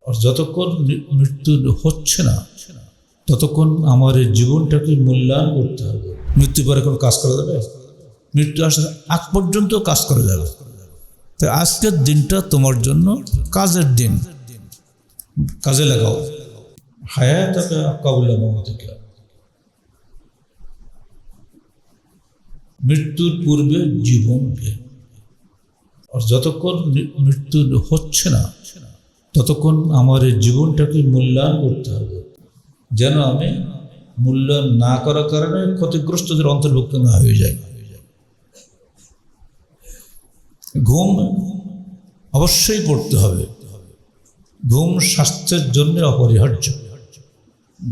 আর যতক্ষণ মৃত্যু হচ্ছে না ততক্ষণ আমার এই জীবনটাকে মূল্যায়ন করতে হবে। মৃত্যু পরে কোনো কাজ করা যাবে? মৃত্যু আসার আগ পর্যন্ত কাজ করা যাবে। তাই আজকের দিনটা তোমার জন্য কাজের দিন, কাজে লাগাও। হায়াতাকে কাবুলা মামাতিকা, মৃত্যুর পূর্বে জীবনকে। আর যতক্ষণ মৃত্যু হচ্ছে না ততক্ষণ আমার এই জীবনটাকে মূল্যায়ন করতে হবে, যেন আমি মূল্যায়ন না করার কারণে ক্ষতিগ্রস্তদের অন্তর্ভুক্ত না হয়ে যায়। ঘুম অবশ্যই পড়তে হবে। ঘুম স্বাস্থ্যের জন্য অপরিহার্য।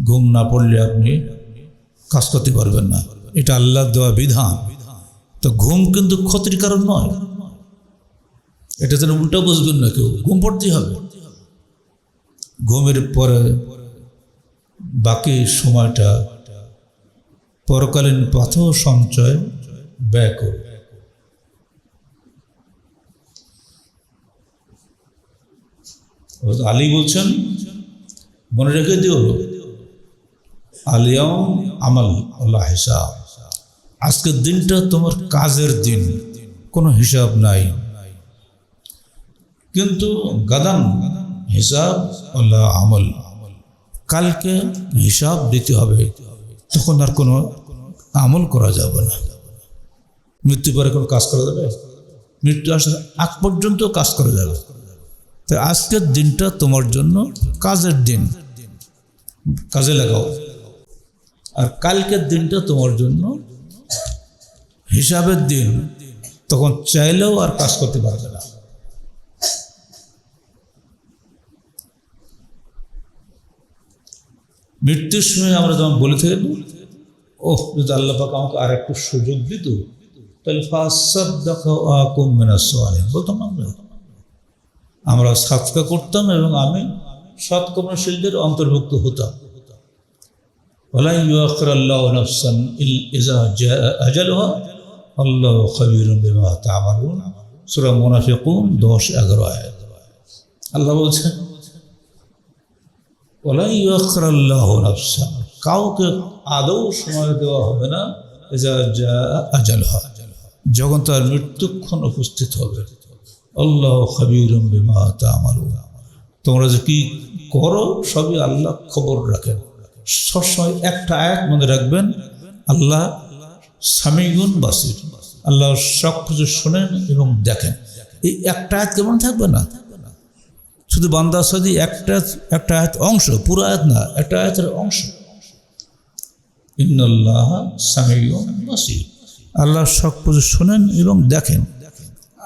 ঘুম না পড়লে আপনি কাজ করতে পারবেন না, এটা আল্লাহর দেওয়া বিধান। তো ঘুম কিন্তু ক্ষতির কারণ নয়, এটা যেন উল্টা বুঝবেন না কেউ। ঘুম পড়তেই হবে। ঘুমের পরে বাকি সময়টা পরকালীন পাথর সঞ্চয় ব্যয় করবে। আলী বলছেন, মনে রেখে দিও, আলিয়াম আমাল আল্লাহ হিসাব। আজকের দিনটা তোমার কাজের দিন, কোনো হিসাব নাই। কিন্তু গাদান হিসাব আল্লাহ আমল, কালকে হিসাব দিতে হবে, তখন আর কোনো আমল করা যাবে না। মৃত্যু পরে কোনো কাজ করা যাবে? মৃত্যু আসার আগ পর্যন্ত কাজ করা যাবে। তাই আজকের দিনটা তোমার জন্য কাজের দিন, কাজে লাগাও। আর কালকের দিনটা তোমার জন্য হিসাবের দিন, তখন চাইলেও আর কাজ করতে পারবে না। মৃত্যুর সময় আমরা যেমন বলে থাকি, ওহ যদি আল্লাহ পাক আমাকে আর একটু সুযোগ দিত তাহলে ফাসাদদাকাকুম মিনাস সালিহিন বলতাম। আমরা সাদকা করতাম এবং আমি সৎকর্মশীলদের অন্তর্ভুক্ত হতাম। ওয়ালা ইউআখিরুল্লাহু নাফসান ইযা জাআ আজালুহা আল্লাহু খাবীরুম বিমা তা'মালুন। সূরা মুনাফিকুন 10-11 আয়াত। আল্লাহ বলছেন, ওয়ালা ইউআখিরুল্লাহু নাফসান, কাউকে আদৌ সময় দেওয়া হবে না, ইযা জাআ আজালুহা, যখন তার মৃত্যুক্ষণ উপস্থিত হবে। আল্লাহু খাবীরুম বিমা তা'মালুন, তোমরা যে কি করো সবই আল্লাহ খবর রাখেন। সবসময় একটা আয়াত মনে রাখবেন, আল্লাহ সামিউন বাসির, আল্লাহ সব কিছু শোনেন এবং দেখেন। এই একটা আয়াত কেমন থাকবে না? শুধু বান্দা সাদি একটা আয়াত অংশ, পুরো আয়াত না, একটা আয়াতের অংশ। ইন্নাল্লাহ সামিউন বাসির, আল্লাহ সব কিছু শোনেন এবং দেখেন।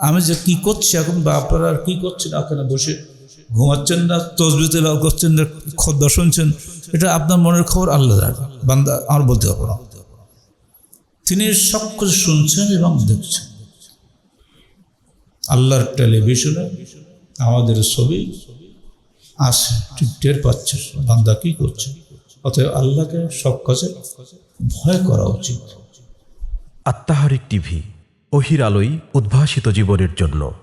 আমি যে কি করছি এখন, বা আপনারা কি করছেন, আপনারা বসে ঘুমাচ্ছেন না, তসবিহ তেলাওয়াত করছেন না, খোদবা শুনছেন, এটা আপনার মনের খবর আল্লাহ জানেন, বান্দা আমার বলতে পারবো না। তিনি সব কিছু শুনছেন এবং দেখছেন। আল্লাহর টেলিভিশনে আমাদের ছবি আসে, ঠিক টের পাচ্ছে বান্দা কি করছে। অতএব আল্লাহকে সব কাজে ভয় করা উচিত। আত্মাহারিক টিভি, ওহির আলোয় উদ্ভাসিত জীবনের জন্য।